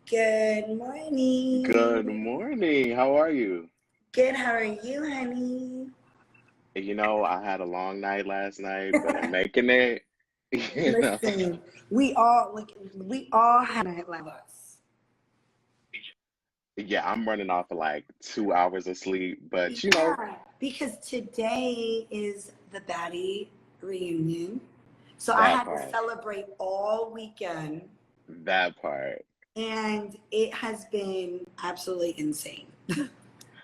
Good Good morning. morning. How are you? Good, how are you, honey? I had a long night last night, but I'm making it. You know. Listen, we all had a night like us. Yeah, I'm running off of like 2 hours of sleep, but Yeah, because today is the Baddie reunion. So I that had to part, celebrate all weekend, that part. and it has been absolutely insane, to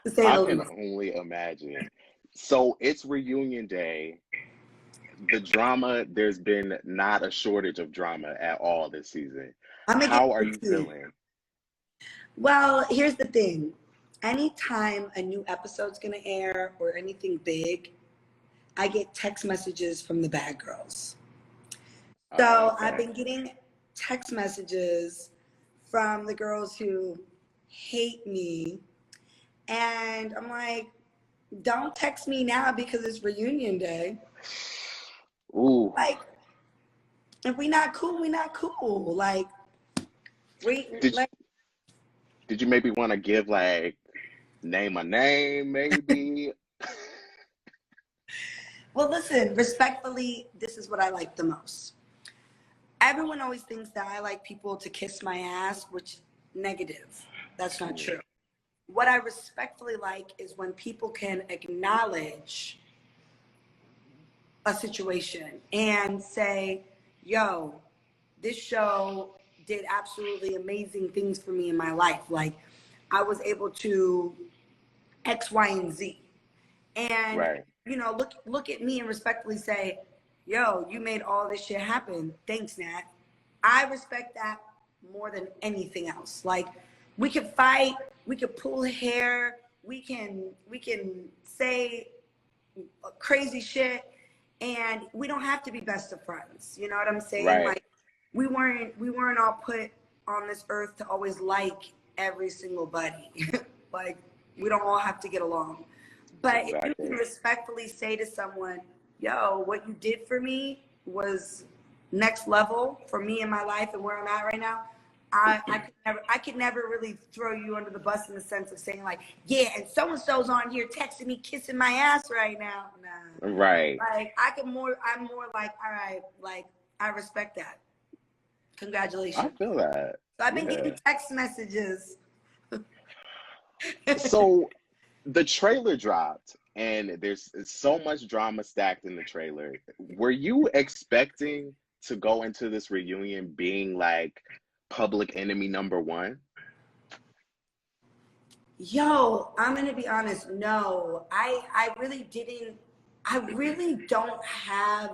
say I the can least. only imagine. So it's reunion day. The drama, there's been not a shortage of drama at all this season. I'm gonna get How are you into it. feeling? Well, here's the thing. Anytime a new episode's gonna air or anything big, I get text messages from the bad girls. Oh, So I've okay. been getting text messages from the girls who hate me. And I'm like, don't text me now because it's reunion day. Ooh, Like, if we not cool, we not cool. Like, we did like did you maybe want to give like name a name, maybe? well listen, respectfully, this is what I like the most. Everyone always thinks that I like people to kiss my ass, which negative. That's not true. What I respectfully like is when people can acknowledge a situation and say, yo, this show did absolutely amazing things for me in my life. Like, I was able to X, Y, and Z. And, Right. look at me and respectfully say, yo, you made all this shit happen. Thanks, Nat. I respect that more than anything else. Like, we could fight, we could pull hair, we can say crazy shit, and we don't have to be best of friends. You know what I'm saying? Right. Like, we weren't all put on this earth to always like every single buddy. Like, we don't all have to get along. But if you can Exactly. respectfully say to someone, yo, what you did for me was next level for me in my life and where I'm at right now, I could never really throw you under the bus in the sense of saying like, yeah, and so and so's on here texting me, kissing my ass right now. Nah. Right. Like, I'm more like, all right, like, I respect that. I Congratulations. feel that. So I've been getting Yeah. text messages. So the trailer dropped and there's so much drama stacked in the trailer. Were you expecting to go into this reunion being like public enemy number one? Yo, I'm gonna be honest. No, I really didn't. I really don't have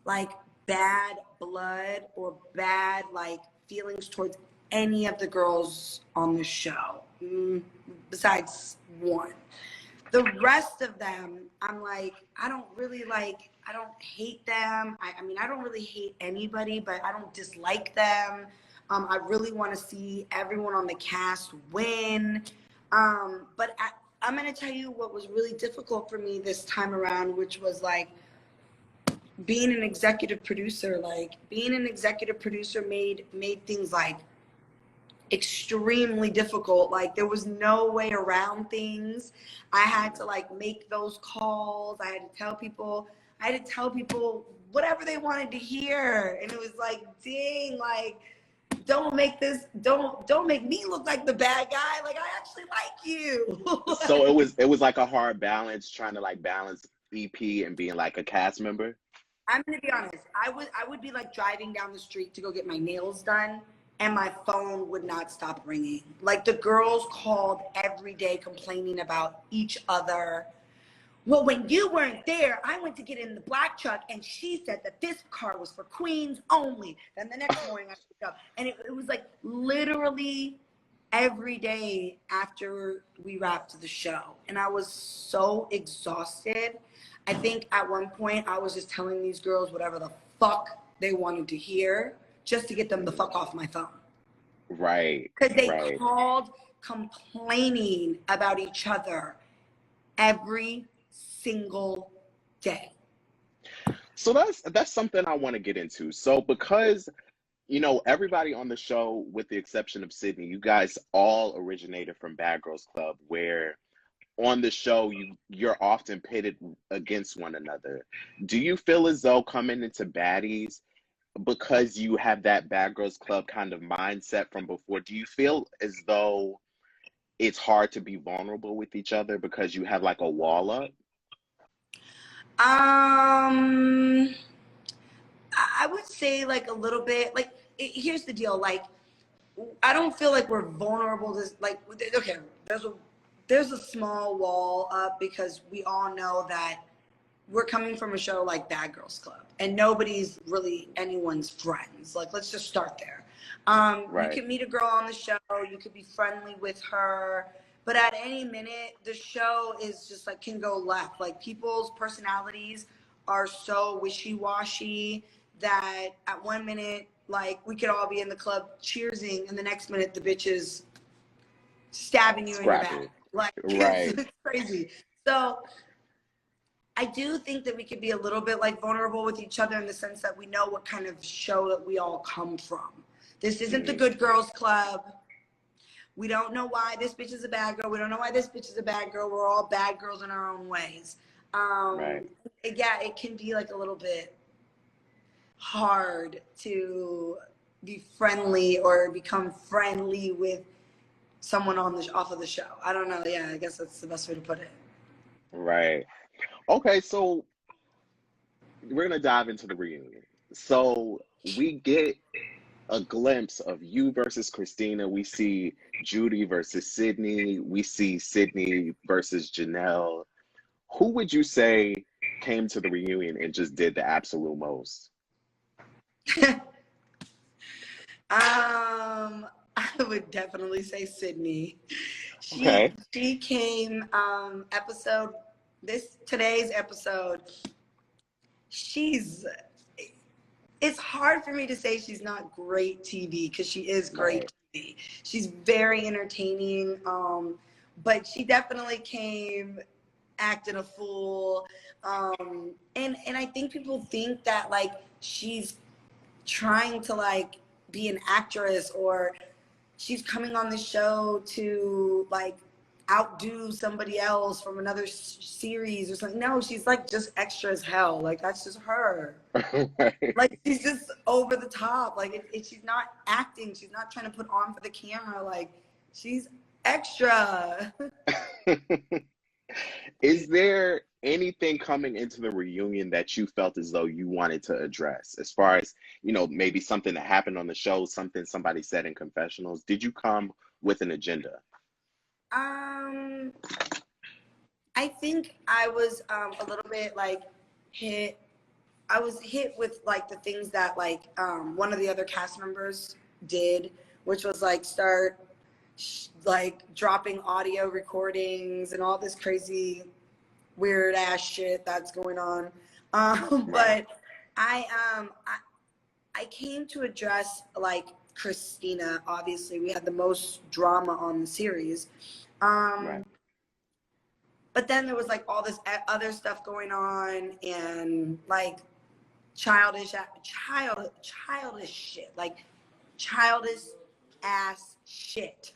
like bad blood or bad like feelings towards any of the girls on the show, besides one. The rest of them, I'm like, I don't really like. I don't hate them. I mean, I don't really hate anybody, but I don't dislike them. I really want to see everyone on the cast win. I'm going to tell you what was really difficult for me this time around, which was like being an executive producer. Like, being an executive producer made things like extremely difficult. Like, there was no way around things. I had to like make those calls. I had to tell people whatever they wanted to hear. And it was like, dang, like, don't make me look like the bad guy. Like, I actually like you. So it was like a hard balance trying to like balance EP and being like a cast member. I'm gonna be honest. I would be like driving down the street to go get my nails done, and my phone would not stop ringing. Like, the girls called every day complaining about each other. Well, when you weren't there, I went to get in the black truck, and she said that this car was for queens only. Then the next morning I woke up, and it was like literally every day after we wrapped the show. And I was so exhausted. I think at one point I was just telling these girls whatever the fuck they wanted to hear just to get them the fuck off my phone. Right, Because they right. called complaining about each other every single day. So that's something I want to get into. So because you know, everybody on the show, with the exception of Sydney, you guys all originated from Bad Girls Club, where on the show you're often pitted against one another. Do you feel as though coming into Baddies, because you have that Bad Girls Club kind of mindset from before, do you feel as though it's hard to be vulnerable with each other because you have like a wall up? I would say like a little bit. Like, here's the deal. Like, I don't feel like we're vulnerable to, like, okay, there's a small wall up because we all know that we're coming from a show like Bad Girls Club, and nobody's really anyone's friends. Like, let's just start there. You Right. can meet a girl on the show, you could be friendly with her, but at any minute, the show is just like can go left. Like, people's personalities are so wishy-washy that at one minute, like, we could all be in the club cheersing, and the next minute, the bitch is stabbing you in your back. Scrappy. Like, Right. it's crazy. So I do think that we could be a little bit like vulnerable with each other in the sense that we know what kind of show that we all come from. This isn't the Hmm. good girls club. We don't know why this bitch is a bad girl. We don't know why this bitch is a bad girl. We're all bad girls in our own ways. Right. Yeah, it can be like a little bit hard to be friendly or become friendly with someone on the off of the show. I don't know. Yeah, I guess that's the best way to put it. Right. Okay, so we're gonna dive into the reunion. So we get a glimpse of you versus Christina. We see Judy versus Sydney. We see Sydney versus Janelle. Who would you say came to the reunion and just did the absolute most? I would definitely say Sydney. She Okay. she came today's episode. She's It's hard for me to say she's not great TV because she is great Right. TV. She's very entertaining, but she definitely came acting a fool, and I think people think that like she's trying to like be an actress, or she's coming on the show to like outdo somebody else from another series or something. No, she's like just extra as hell. Like, that's just her. Right. Like, she's just over the top. Like, she's not acting. She's not trying to put on for the camera. Like, she's extra. Is there anything coming into the reunion that you felt as though you wanted to address, as far as, you know, maybe something that happened on the show, something somebody said in confessionals? Did you come with an agenda? um, I think I was a little bit like hit. I was hit with like the things that like one of the other cast members did, which was like start like dropping audio recordings and all this crazy weird ass shit that's going on. Right. But I um I, I came to address like Christina. Obviously, we had the most drama on the series. Right. Um, but then there was like all this other stuff going on, and like childish shit, like childish ass shit.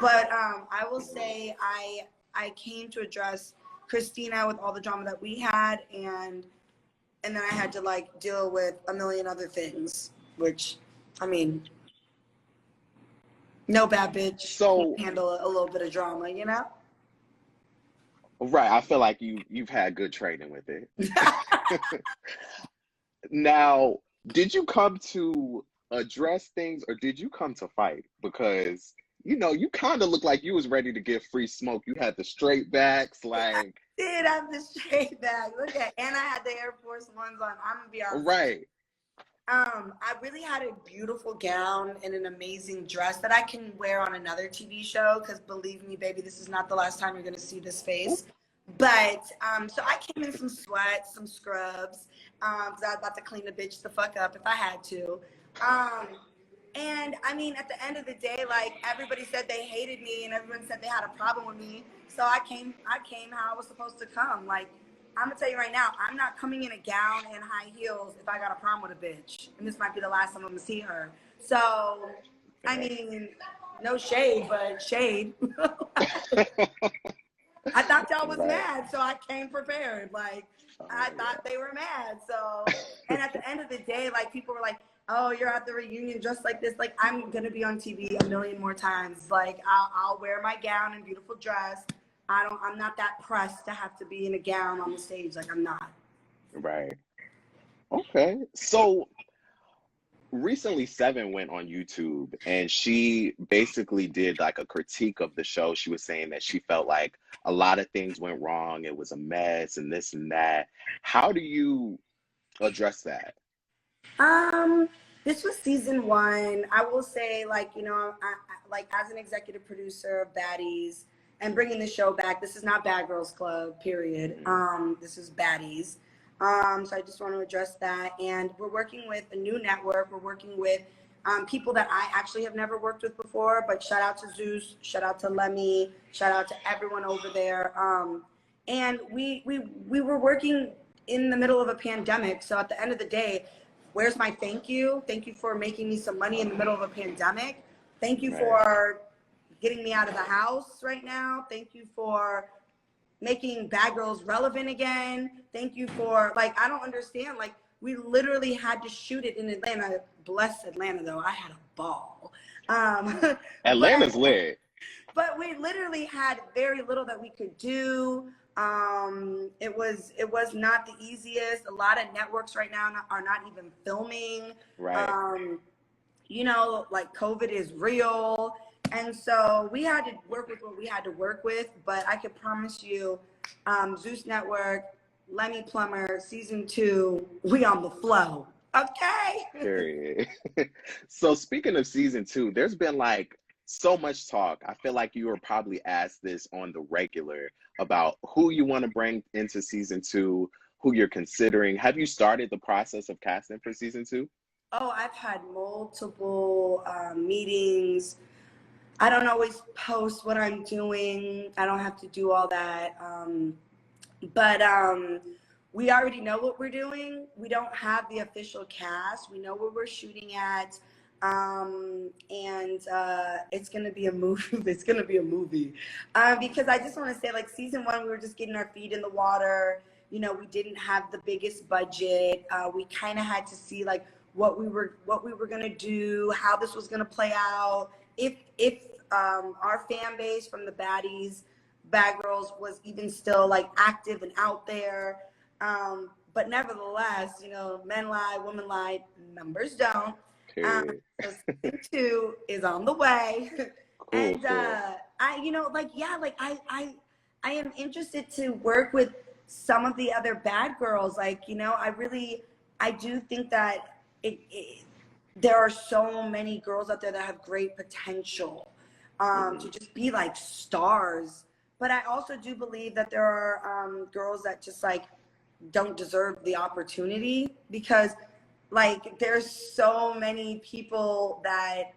But I will Hmm. say I came to address Christina with all the drama that we had, and then I had to like deal with a million other things, which, I mean, no bad bitch can't So, handle a little bit of drama, you know? right, I feel like you've had good training with it. Now, did you come to address things or did you come to fight? Because, you know, you kind of look like you was ready to give free smoke. You had the straight backs, I like, did have the straight bag. Look at, and I had the Air Force Ones on. I'm gonna be honest. right. I really had a beautiful gown and an amazing dress that I can wear on another TV show. Because believe me, baby, this is not the last time you're gonna see this face. But so I came in some sweats, some scrubs, because I was about to clean the bitch the fuck up if I had to. Um, and I mean, at the end of the day, like, everybody said they hated me and everyone said they had a problem with me. So I came how I was supposed to come. Like, I'm gonna tell you right now, I'm not coming in a gown and high heels if I got a prom with a bitch, and this might be the last time I'm gonna see her. So, I mean, no shade, but shade. I thought y'all was Right. mad, so I came prepared. Like, Oh I thought they were mad. So, and at the end of the day, like, people were like, oh, you're at the reunion dressed like this. Like, I'm going to be on TV a million more times. Like, I'll wear my gown and beautiful dress. I'm not that pressed to have to be in a gown on the stage. Like, I'm not. Right. Okay. So recently Seven went on YouTube and she basically did like a critique of the show. She was saying that she felt like a lot of things went wrong. It was a mess and this and that. How do you address that? Um, this was season one. I will say, like, you know, like as an executive producer of Baddies and bringing the show back, this is not Bad Girls Club, period. Mhm. This is Baddies. So I just want to address that. And we're working with a new network. We're working with people that I actually have never worked with before. But shout out to Zeus, shout out to Lemmy, shout out to everyone over there. And we were working in the middle of a pandemic. So at the end of the day, where's my thank you? Thank you for making me some money in the middle of a pandemic. Thank you Right. for getting me out of the house right now. Thank you for making Bad Girls relevant again. Thank you for, like, I don't understand. Like, we literally had to shoot it in Atlanta. Bless Atlanta, though. I had a ball. Atlanta's But lit. but we literally had very little that we could do. It was not the easiest. A lot of networks right now are not even filming. Right. Um, you know, like COVID is real. And so we had to work with what we had to work with. But I can promise you, Zeus Network, Lemmy Plumber, season 2, we on the flow. Okay. Period. So speaking of season two, there's been like so much talk. I feel like you were probably asked this on the regular about who you want to bring into season two, who you're considering. Have you started the process of casting for season two? Oh, I've had multiple meetings. I don't always post what I'm doing. I don't have to do all that. But we already know what we're doing. We don't have the official cast. We know where we're shooting at. And it's gonna be a movie. It's gonna be a movie. Because I just want to say, like, season one, we were just getting our feet in the water. You know, we didn't have the biggest budget. We kind of had to see like what we were gonna do, how this was gonna play out. If our fan base from the Baddies, Bad Girls, was even still like active and out there. But nevertheless, you know, men lie, women lie, numbers don't. Um, Period. so season 2 is on the way. Cool, And cool. I, you know, like, yeah, like I am interested to work with some of the other bad girls. Like, you know, I do think that there are so many girls out there that have great potential to Hmm. just be like stars. But I also do believe that there are girls that just like don't deserve the opportunity, because like there's so many people that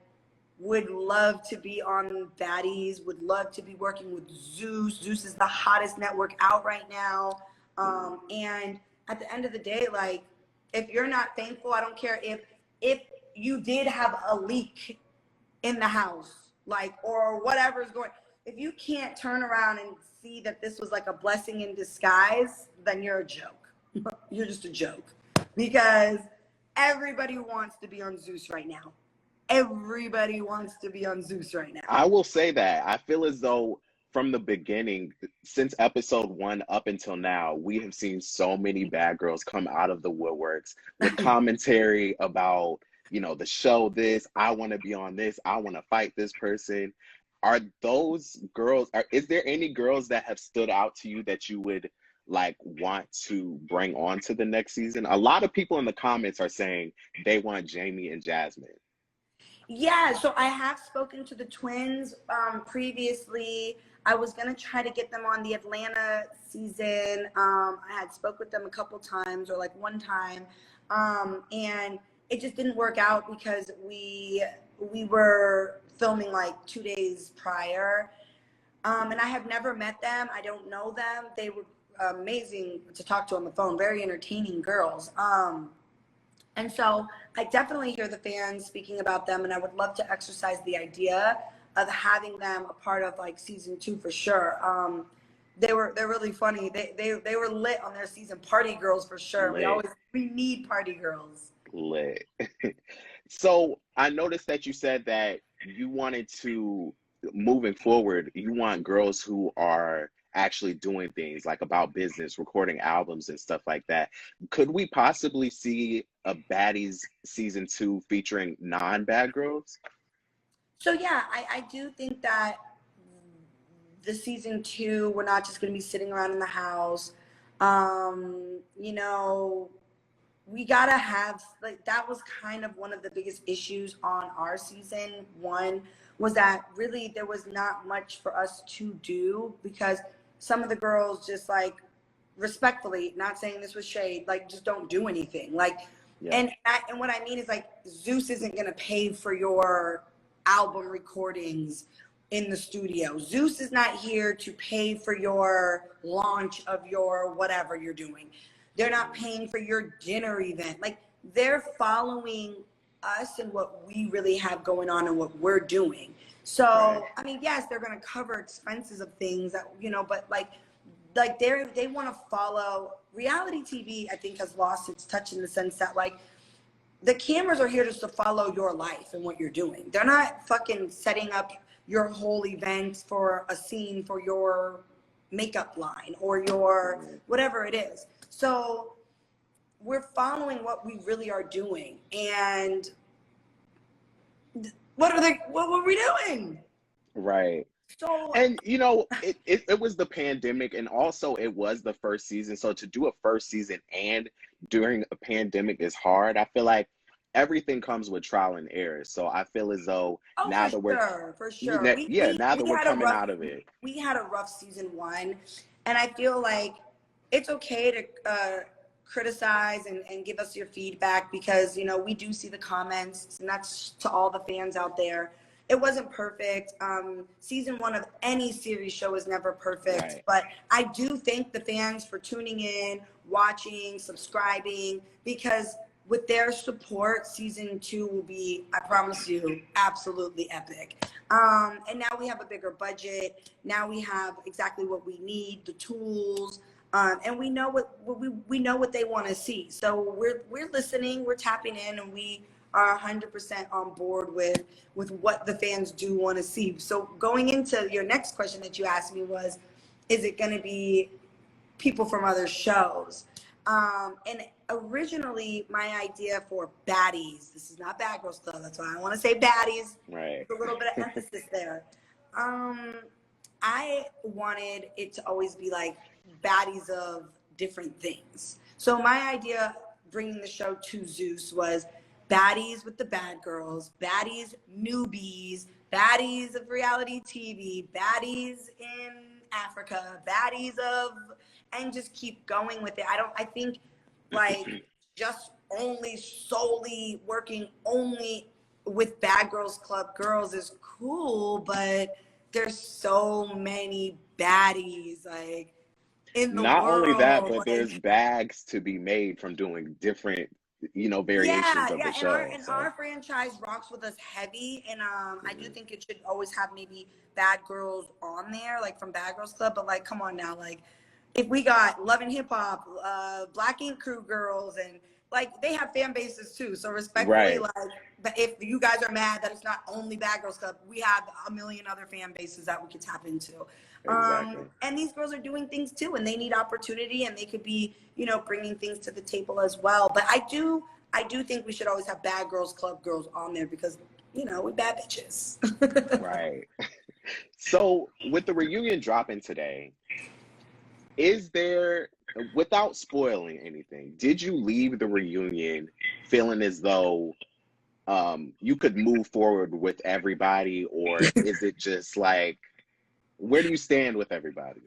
would love to be on Baddies, would love to be working with Zeus. Zeus is the hottest network out right now. And at the end of the day, like, if you're not thankful, I don't care if you did have a leak in the house, like, or whatever's going. If you can't turn around and see that this was like a blessing in disguise, then you're a joke. You're just a joke, because everybody wants to be on Zeus right now. Everybody wants to be on Zeus right now. I will say that I feel as though from the beginning, since episode one up until now, we have seen so many bad girls come out of the woodworks with commentary about, you know, the show this, I want to be on this, I want to fight this person. Are those girls, is there any girls that have stood out to you that you would like want to bring on to the next season? A lot of people in the comments are saying they want Jamie and Jasmine. Yeah, so I have spoken to the twins previously. I was gonna try to get them on the Atlanta season. I had spoke with them a couple times, or like one time, and it just didn't work out because we were filming like 2 days prior. And I have never met them. I don't know them. amazing to talk to on the phone, very entertaining girls. And so I definitely hear the fans speaking about them, and I would love to exercise the idea of having them a part of like season 2 for sure. They're really funny. They were lit on their season. Party girls for sure. Lit, We need party girls. lit. So I noticed that you said that you wanted to, moving forward, you want girls who are actually doing things like about business, recording albums and stuff like that. Could we possibly see a Baddies season 2 featuring non-bad girls? So yeah, I do think that the season 2, we're not just going to be sitting around in the house. You know, we gotta have, like, that was kind of one of the biggest issues on our season 1, was that really there was not much for us to do, because some of the girls just, like, respectfully, not saying this was shade, like, just don't do anything, like. Yeah. And what I mean is, like, Zeus isn't gonna pay for your album recordings in the studio. Zeus is not here to pay for your launch of your whatever you're doing. They're not paying for your dinner event. Like, they're following us and what we really have going on and what we're doing. So, Right. I mean, yes, they're going to cover expenses of things that, you know, but like they want to follow reality TV. I think has lost its touch in the sense that, like, the cameras are here just to follow your life and what you're doing. They're not fucking setting up your whole event for a scene for your makeup line or your whatever it is. So we're following what we really are doing. And what were we doing? Right. So And you know, it was the pandemic, and also it was the first season. So to do a first season and during a pandemic is hard. I feel like everything comes with trial and error. So I feel as though now that we're for sure. now that We we're had a coming rough out of it. we had a rough season 1, and I feel like it's okay to criticize and give us your feedback, because, you know, we do see the comments, and that's to all the fans out there. It wasn't perfect. Season 1 of any series show is never perfect, Right. but I do thank the fans for tuning in, watching, subscribing, because with their support, season 2 will be, I promise you, absolutely epic. And now we have a bigger budget. Now we have exactly what we need, the tools, and we know we know what they want to see. So we're listening, we're tapping in, and we are 100% on board with what the fans do want to see. So going into your next question that you asked me was, is it going to be people from other shows? And originally my idea for Baddies, this is not Bad Girls Club, that's why I want to say Baddies, Right. with a little bit of emphasis there. I wanted it to always be like baddies of different things. So my idea bringing the show to Zeus was baddies with the bad girls, baddies newbies, baddies of reality TV, baddies in Africa, baddies of, and just keep going with it. I think, like, just only solely working only with Bad Girls Club girls is cool, but there's so many baddies, like, in the Not only that, world. but there's Like, bags to be made from doing different, variations of the yeah, show. and So our franchise rocks with us heavy, and I do think it should always have maybe bad girls on there, like from Bad Girls Club. But, like, come on now, like, if we got Love and Hip Hop, Black Ink Crew girls, and, like, they have fan bases too. So respectfully, right, like, but if you guys are mad that it's not only Bad Girls Club, we have a million other fan bases that we could tap into. exactly. And these girls are doing things too, and they need opportunity, and they could be, you know, bringing things to the table as well. But I do think we should always have Bad Girls Club girls on there, because, you know, we bad bitches. Right. So with the reunion dropping today, is there, without spoiling anything, did you leave the reunion feeling as though you could move forward with everybody, or is it just like, where do you stand with everybody?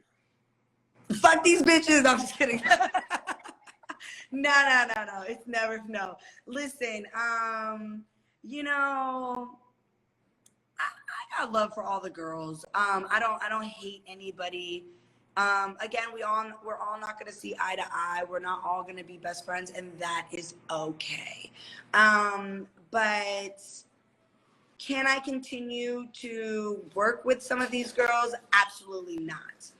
Fuck these bitches. No, I'm just kidding. No. It's never no. Listen, you know, I got love for all the girls. I don't hate anybody. Again, we're all not going to see eye to eye. We're not all going to be best friends, and that is okay. But can I continue to work with some of these girls? Absolutely not.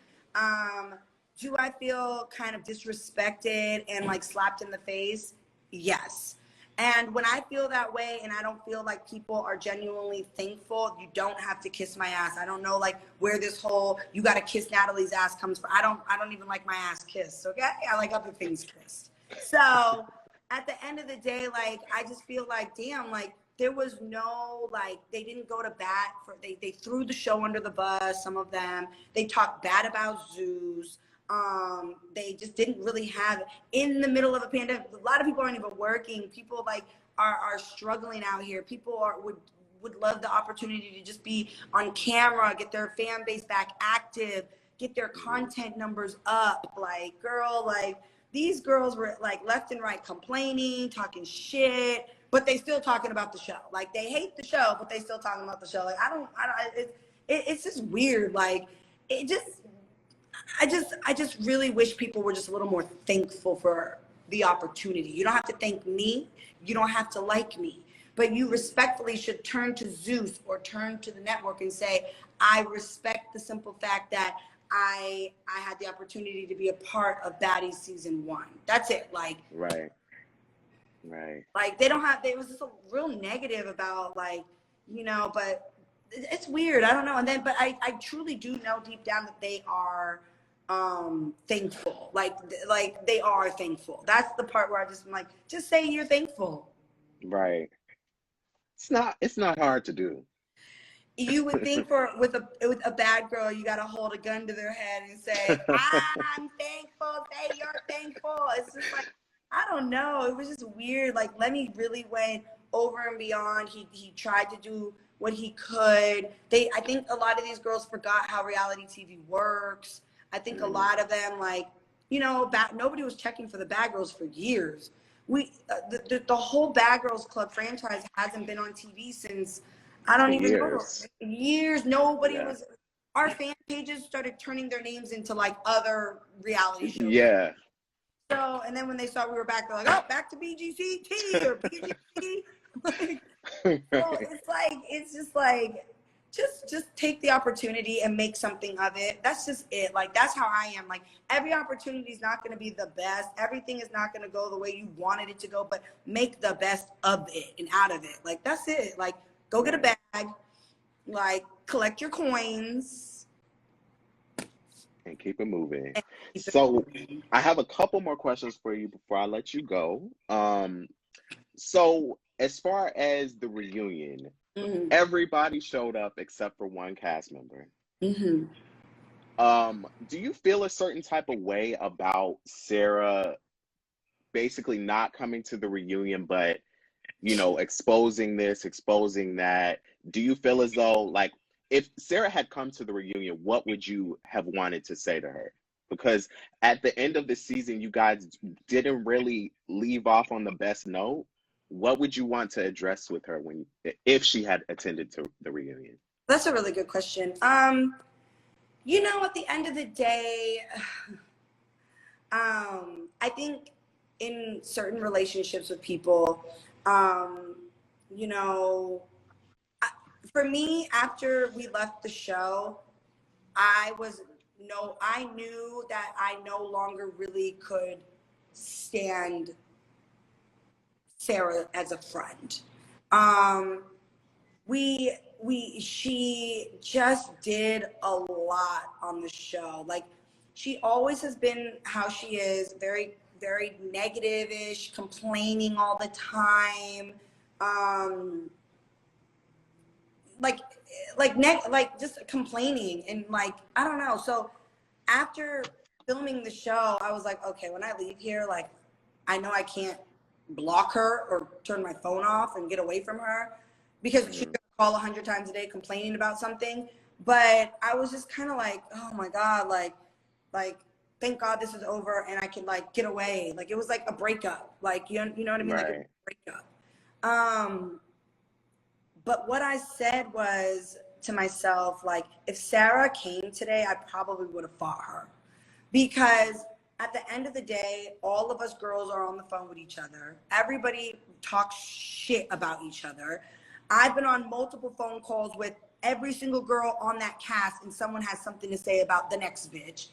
Do I feel kind of disrespected and like slapped in the face? Yes. And when I feel that way and I don't feel like people are genuinely thankful, you don't have to kiss my ass. I don't know like where this whole you gotta kiss Natalie's ass comes from. I don't even like my ass kissed, okay? I like other things kissed. So at the end of the day, like I just feel like, damn, like there was no like they didn't go to bat for they threw the show under the bus, some of them. They talked bad about Zeus. They just didn't really have in the middle of a pandemic. A lot of people aren't even working. People like are struggling out here. People would love the opportunity to just be on camera, get their fan base back active, get their content numbers up. Like, girl, like these girls were like left and right complaining, talking shit, but they still talking about the show. Like they hate the show, but they still talking about the show. Like I don't it's just weird. Like it just I just really wish people were just a little more thankful for the opportunity. You don't have to thank me. You don't have to like me. But you respectfully should turn to Zeus or turn to the network and say, I respect the simple fact that I had the opportunity to be a part of Baddies season 1. That's it. Like, Right. Like they don't have, there was just a real negative about like, but it's weird. I don't know. And then, but I truly do know deep down that they are thankful. Like they are thankful. That's the part where I just am like, just say you're thankful. Right. It's not hard to do. You would think with a bad girl, you got to hold a gun to their head and say, I'm thankful. Say you're thankful. It's just like, I don't know. It was just weird. Like Lenny really went over and beyond. He tried to do what he could. I think a lot of these girls forgot how reality TV works. I think a lot of them, like, nobody was checking for the Bad Girls for years. The whole Bad Girls Club franchise hasn't been on TV since, I don't even know, years. Nobody was. Our fan pages started turning their names into like other reality shows. Yeah. So, and then when they saw we were back, they're like, oh, back to BGCT or BGC. So it's just like, just take the opportunity and make something of it. That's just it. Like, that's how I am. Like, every opportunity is not going to be the best. Everything is not going to go the way you wanted it to go, but make the best of it and out of it. Like, that's it. Like, go get a bag, like, collect your coins. And keep it moving. So I have a couple more questions for you before I let you go. So as far as the reunion, everybody showed up except for one cast member. Do you feel a certain type of way about Sarah basically not coming to the reunion, but exposing this, exposing that? Do you feel as though, like, if Sarah had come to the reunion, what would you have wanted to say to her? Because at the end of the season, you guys didn't really leave off on the best note. What would you want to address with her if she had attended to the reunion? That's a really good question. At the end of the day, I think in certain relationships with people, for me, after we left the show, I knew that I no longer really could stand Sarah as a friend. She just did a lot on the show. Like, she always has been how she is, very, very negative-ish, complaining all the time. Just complaining and like, I don't know. So after filming the show, I was like, okay, when I leave here, like, I know I can't block her or turn my phone off and get away from her because she's gonna call 100 times a day complaining about something. But I was just kind of like, oh my God, like, thank God this is over and I can like get away. Like, it was like a breakup. Like, you know what I mean? Right. Like a breakup. But what I said was to myself, like, if Sarah came today, I probably would have fought her. because at the end of the day, all of us girls are on the phone with each other. Everybody talks shit about each other. I've been on multiple phone calls with every single girl on that cast, and someone has something to say about the next bitch.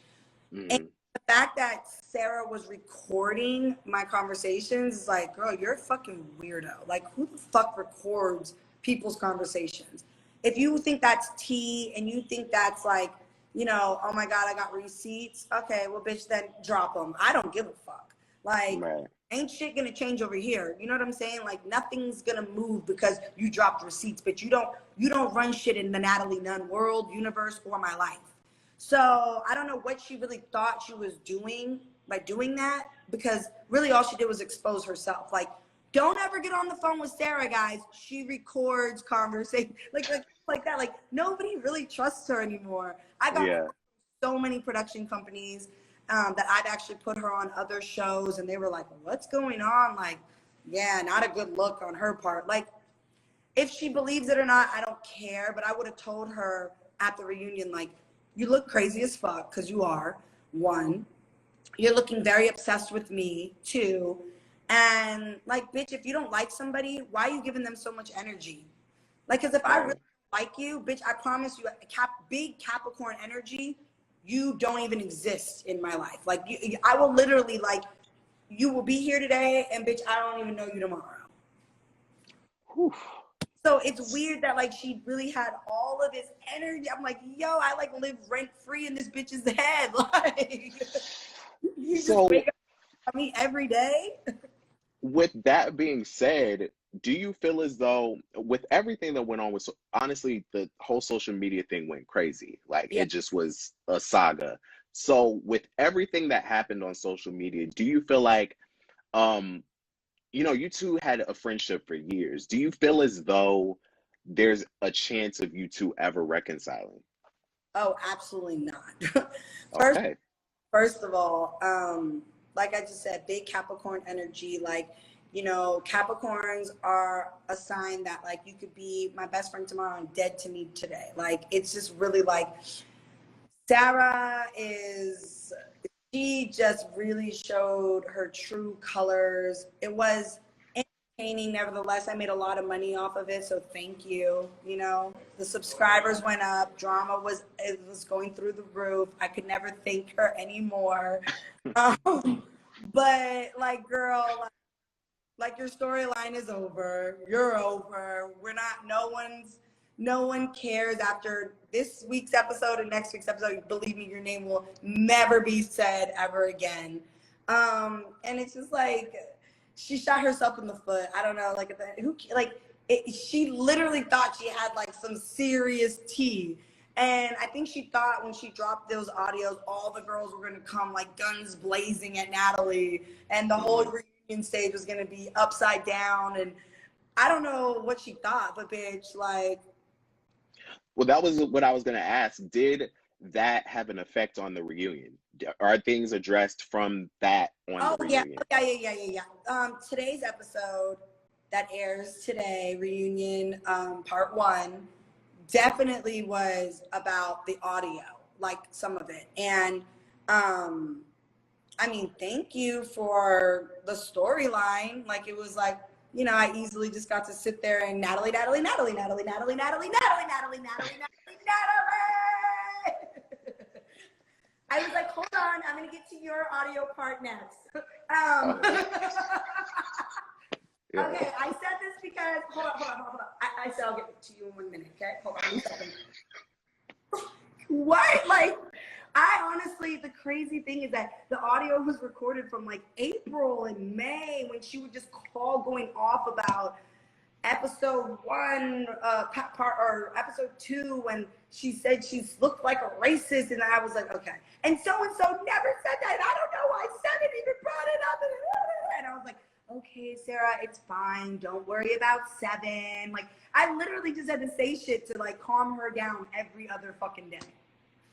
And the fact that Sarah was recording my conversations is like, girl, you're a fucking weirdo. Like, who the fuck records people's conversations? If you think that's tea and you think that's like, you know, oh my God, I got receipts. Okay, well, bitch, then drop them. I don't give a fuck. Like, Right. ain't shit gonna change over here. You know what I'm saying? Like, nothing's gonna move because you dropped receipts, but you don't run shit in the Natalie Nunn world, universe, or my life. So I don't know what she really thought she was doing by doing that, because really all she did was expose herself. Like, don't ever get on the phone with Sarah, guys. She records conversation like that. Like, nobody really trusts her anymore. I got so many production companies that I've actually put her on other shows, and they were like, what's going on? Like, yeah, not a good look on her part. Like, if she believes it or not, I don't care, but I would have told her at the reunion, like, you look crazy as fuck, because you are, one. You're looking very obsessed with me, two. And, like, bitch, if you don't like somebody, why are you giving them so much energy? Like, because if I really like you, bitch, I promise you, big Capricorn energy, you don't even exist in my life. Like, I will literally, like, you will be here today, and bitch, I don't even know you tomorrow. Whew. So it's weird that, like, she really had all of this energy. I'm like, yo, I, like, live rent-free in this bitch's head. Like, you just wake up on me every day? With that being said, do you feel as though, with everything that went on with, honestly, the whole social media thing went crazy. Like, it just was a saga. So with everything that happened on social media, do you feel like, you know, you two had a friendship for years. Do you feel as though there's a chance of you two ever reconciling? Oh, absolutely not. Okay. First of all, like I just said, big Capricorn energy. Like, you know, Capricorns are a sign that, like, you could be my best friend tomorrow and dead to me today. Like, it's just really like, Sarah she just really showed her true colors. It was entertaining. Nevertheless, I made a lot of money off of it, so thank you. You know, the subscribers went up. Drama was going through the roof. I could never thank her anymore. But, like, girl, like, your storyline is over. You're over. We're not. No one cares after this week's episode and next week's episode. Believe me, your name will never be said ever again. And it's just like, she shot herself in the foot. I don't know, like, she literally thought she had, like, some serious tea. And I think she thought when she dropped those audios, all the girls were going to come, like, guns blazing at Natalie, and the whole reunion stage was going to be upside down. And I don't know what she thought, but bitch, like. Well, that was what I was going to ask. Did that have an effect on the reunion? Are things addressed from that on the reunion? Yeah. Today's episode that airs today, reunion part 1, definitely was about the audio, like, some of it. And I mean, thank you for the storyline. Like, it was like, you know, I easily just got to sit there and Natalie. I was like, hold on, I'm gonna get to your audio part next. Okay, I said this because, hold on. I said I'll get to you in 1 minute, okay? Hold on 1 second. What? Like, I honestly, the crazy thing is that the audio was recorded from, like, April and May, when she would just call going off about episode 1, or episode 2, when she said she looked like a racist, and I was like, okay. And so never said that. I don't know why 7 even brought it up. And I was like, okay, Sarah, it's fine. Don't worry about 7. Like, I literally just had to say shit to, like, calm her down every other fucking day.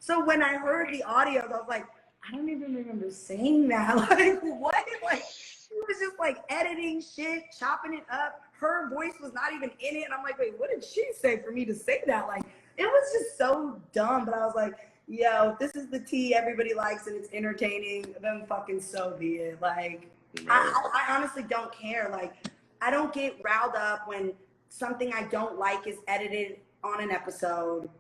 So when I heard the audio, I was like, I don't even remember saying that. Like, what? Like, she was just, like, editing shit, chopping it up. Her voice was not even in it. And I'm like, wait, what did she say for me to say that? Like, it was just so dumb. But I was like, yo, if this is the tea everybody likes and it's entertaining, then fucking so be it. Like, I honestly don't care. Like, I don't get riled up when something I don't like is edited on an episode.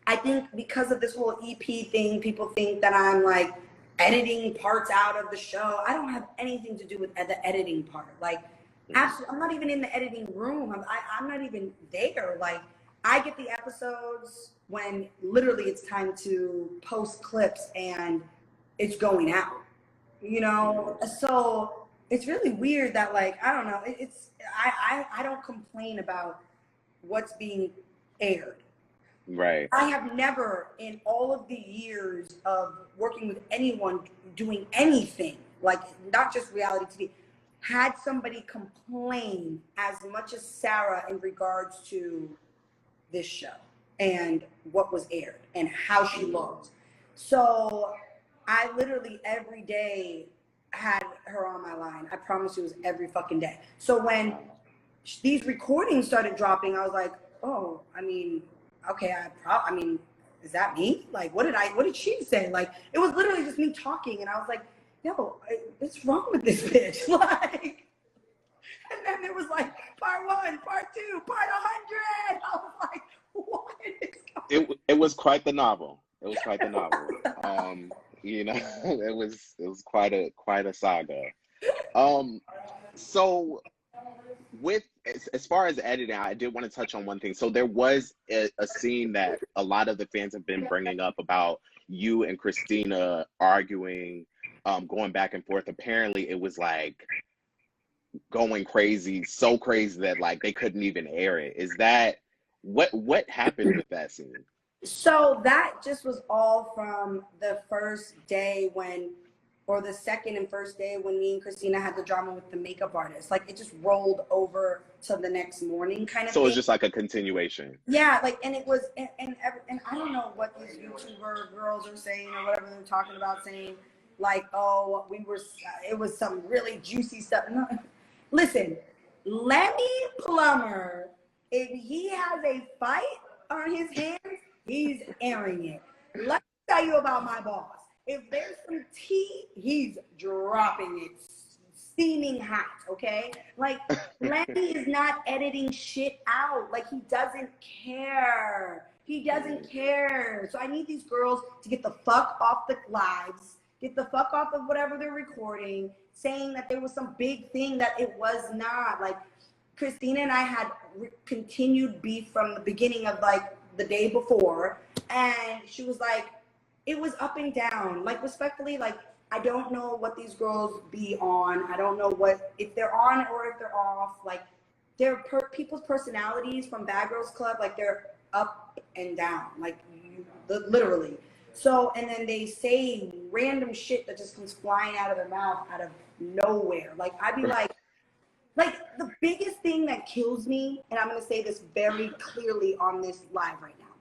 I think because of this whole EP thing, people think that I'm like editing parts out of the show. I don't have anything to do with the editing part. Like, absolutely, I'm not even in the editing room. I'm not even there. Like, I get the episodes when literally it's time to post clips and it's going out, you know? So it's really weird that, like, I don't know. I don't complain about what's being aired. Right. I have never, in all of the years of working with anyone doing anything, like not just reality TV, had somebody complain as much as Sarah in regards to this show and what was aired and how she looked. So I literally every day had her on my line. I promise you it was every fucking day. So when these recordings started dropping, I was like, oh, I mean, okay, I mean, is that me? Like, what did she say? Like, it was literally just me talking, and I was like, yo, what's wrong with this bitch? Like, and then there was like part 1, part 2, part 100. I was like, what is going on? It was quite the novel. It was quite the novel. You know, it was quite a saga. So with as far as editing, I did want to touch on one thing. So there was a scene that a lot of the fans have been bringing up about you and Christina arguing, going back and forth. Apparently it was like going crazy, so crazy that like they couldn't even air it. Is that what happened with that scene? So that just was all from the first day or the second and first day when me and Christina had the drama with the makeup artist. Like, it just rolled over to the next morning kind of So thing. it's just like a continuation. Yeah, like, and it was, and I don't know what these YouTuber girls are saying or whatever they're talking about, saying like, oh, it was some really juicy stuff. No, listen, Lemmy Plummer, if he has a fight on his hands, he's airing it. Let me tell you about my boss. If there's some tea, he's dropping it, steaming hot, okay? Like, Lenny is not editing shit out. Like, he doesn't care. He doesn't care. So I need these girls to get the fuck off the lives, get the fuck off of whatever they're recording, saying that there was some big thing that it was not. Like, Christina and I had continued beef from the beginning of, like, the day before, and she was like, it was up and down. Like, respectfully, like, I don't know what these girls be on. I don't know if they're on or if they're off. Like, they're people's personalities from Bad Girls Club, like, they're up and down, like, literally. So, and then they say random shit that just comes flying out of their mouth out of nowhere. Like, I'd be like the biggest thing that kills me, and I'm going to say this very clearly on this live right now,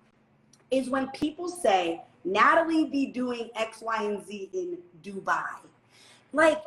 is when people say, Natalie be doing X, Y, and Z in Dubai. Like,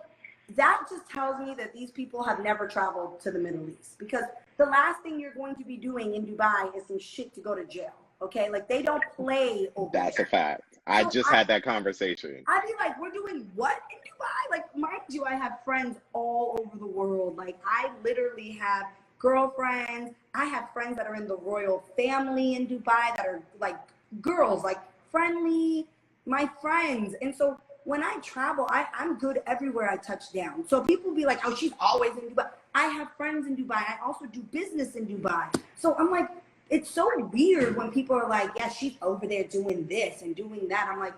that just tells me that these people have never traveled to the Middle East, because the last thing you're going to be doing in Dubai is some shit to go to jail. Okay, like, they don't play over That's there. a fact. I just had that conversation. I'd be like, we're doing what in Dubai? Like, mind you, I have friends all over the world. Like, I literally have girlfriends. I have friends that are in the royal family in Dubai that are like girls, like friendly, my friends. And so when I travel, I'm good everywhere I touch down. So people be like, oh, she's always in Dubai. I have friends in Dubai. I also do business in Dubai. So I'm like, it's so weird when people are like, yeah, she's over there doing this and doing that. I'm like,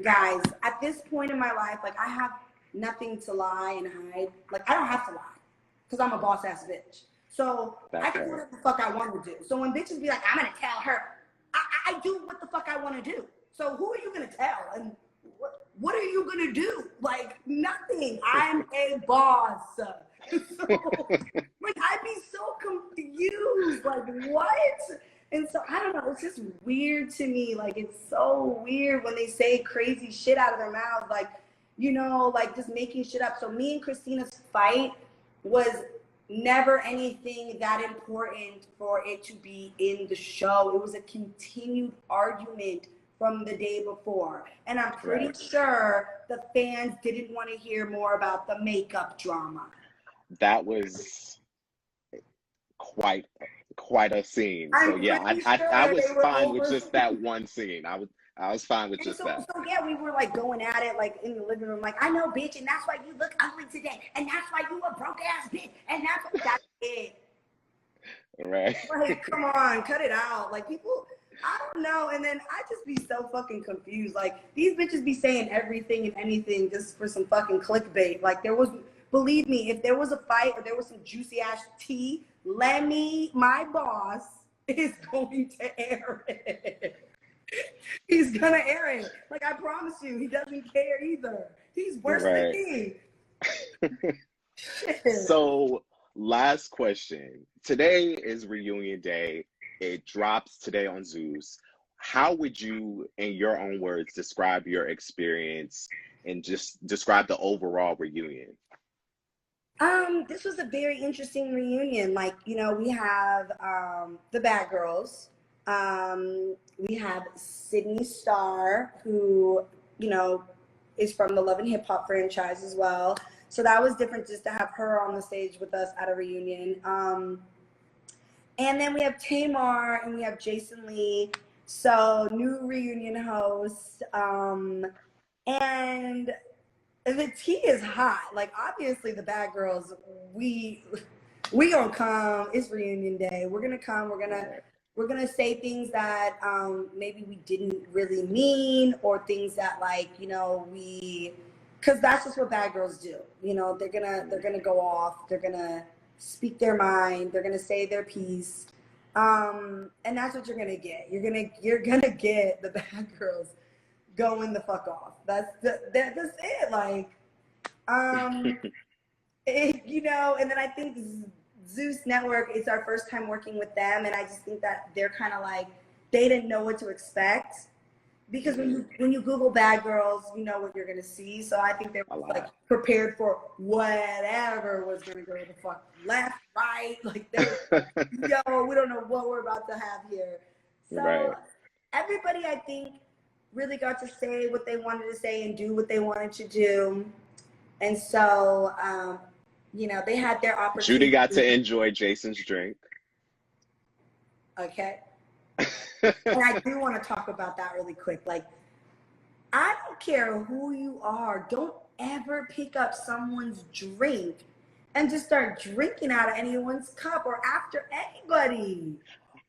guys, at this point in my life, like, I have nothing to lie and hide. Like, I don't have to lie because I'm a boss ass bitch. So I can do what the fuck I want to do. So when bitches be like, I'm going to tell her, I do what the fuck I want to do. So who are you going to tell? And what are you going to do? Like, nothing. I'm a boss. So, like, I'd be so confused. Like, what? And so, I don't know. It's just weird to me. Like, it's so weird when they say crazy shit out of their mouths. Like, you know, like, just making shit up. So me and Christina's fight was never anything that important for it to be in the show. It was a continued argument from the day before. And I'm pretty Right. sure the fans didn't want to hear more about the makeup drama. That was quite quite a scene. So I'm yeah, pretty I sure was they were fine with over. just that one scene. I was fine with And just that. so yeah, we were like going at it like in the living room, like, I know, bitch, and that's why you look ugly today, and that's why you a broke ass bitch, and that's it. Right. Like, come on, cut it out. Like, people, I don't know. And then I just be so fucking confused. Like, these bitches be saying everything and anything just for some fucking clickbait. Like, there was, believe me, if there was a fight or there was some juicy ass tea, Lemmy, my boss, is going to air it. He's gonna air it. Like, I promise you, he doesn't care either. He's worse than Right. me. Shit. So, last question. Today is reunion day. It drops today on Zeus. How would you, in your own words, describe your experience and just describe the overall reunion? This was a very interesting reunion. Like, you know, we have the Bad Girls. We have Sydney Starr, who, you know, is from the Love and Hip Hop franchise as well. So that was different just to have her on the stage with us at a reunion. And then we have Tamar and we have Jason Lee. So new reunion host. And the tea is hot. Like, obviously the Bad Girls, we gonna come. It's reunion day. We're gonna come. We're gonna say things that maybe we didn't really mean, or things that, like, you know, because that's just what Bad Girls do. You know, they're gonna go off. They're gonna speak their mind. They're gonna say their piece. And that's what you're gonna get. You're gonna get the Bad Girls going the fuck off. That's it. Like, you know, and then I think Zeus Network, it's our first time working with them, and I just think that they're kind of like, they didn't know what to expect, because when you Google Bad Girls, you know what you're gonna see. So I think they were like prepared for whatever was gonna go the fuck left, right. Like, they were like, yo, we don't know what we're about to have here. So Right. everybody, I think, really got to say what they wanted to say and do what they wanted to do. And so, you know, they had their opportunity. Judy got to enjoy Jason's drink. Okay. And I do want to talk about that really quick. Like, I don't care who you are. Don't ever pick up someone's drink and just start drinking out of anyone's cup or after anybody.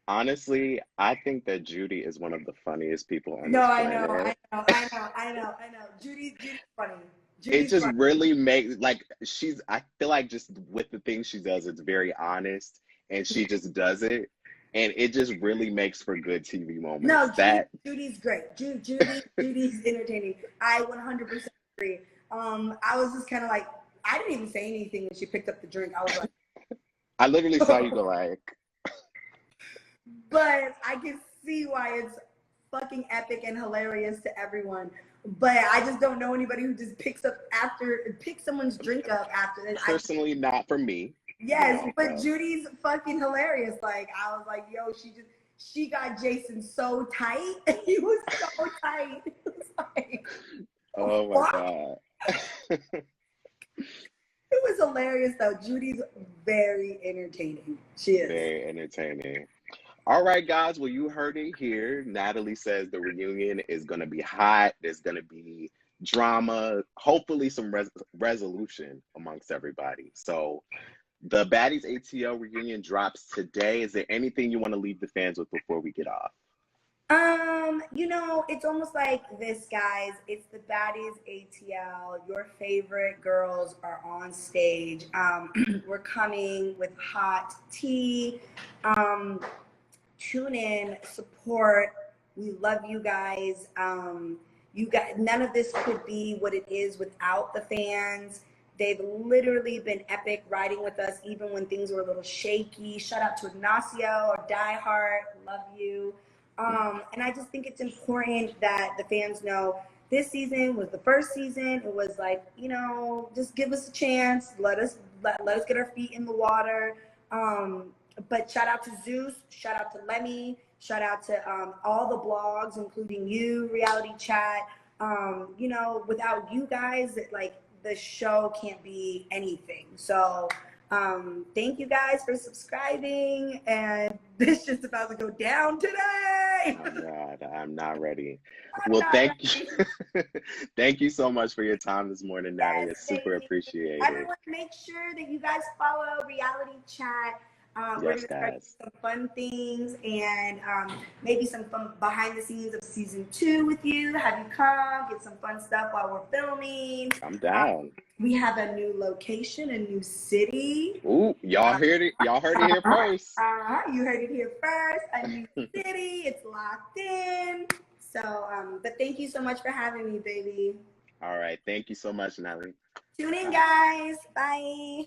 Honestly, I think that Judy is one of the funniest people on No, this I planet. know. Judy's funny. It Judy's just funny. really makes, like, I feel like just with the things she does, it's very honest and she just does it. And it just really makes for good TV moments. No, That Judy's great. Judy's entertaining. I 100% agree. I was just kind of like, I didn't even say anything when she picked up the drink. I was like, I literally saw you go like, but I can see why it's fucking epic and hilarious to everyone. But I just don't know anybody who just picks someone's drink up after it. personally, not for me. Yes, You know, but so. Judy's fucking hilarious. Like, I was like, yo, she got Jason so tight. He was so tight. It was like, Oh my what? God. It was hilarious though. Judy's very entertaining. She is. Very entertaining. All right, guys. Well, you heard it here. Natalie says the reunion is going to be hot. There's going to be drama, hopefully some resolution amongst everybody. So the Baddies ATL reunion drops today. Is there anything you want to leave the fans with before we get off? You know, it's almost like this, guys. It's the Baddies ATL. Your favorite girls are on stage. We're coming with hot tea. Tune in, support. We love you guys. You got, none of this could be what it is without the fans. They've literally been epic riding with us even when things were a little shaky. Shout out to Ignacio or Die Hard. Love you. And I just think it's important that the fans know this season was the first season. It was like, you know, just give us a chance. Let us get our feet in the water. But shout out to Zeus. Shout out to Lemmy. Shout out to all the blogs, including you, RealityChat. You know, without you guys, like the show can't be anything. So thank you guys for subscribing, and this just about to go down today. Oh God, I'm not ready. I'm Well, not thank ready. you. Thank you so much for your time this morning, Natalie. Yes, It's thank super you. appreciated. Everyone, make sure that you guys follow Reality Chat. We're Yes, gonna start guys. doing some fun things and maybe some fun behind the scenes of season 2 with you. Have you come, get some fun stuff while we're filming. I'm Um, down. we have a new location, a new city. Ooh, y'all heard it. Y'all heard it here first. You heard it here first. A new city. It's locked in. So, but thank you so much for having me, baby. All right. Thank you so much, Natalie. Tune in, Bye. guys. Bye.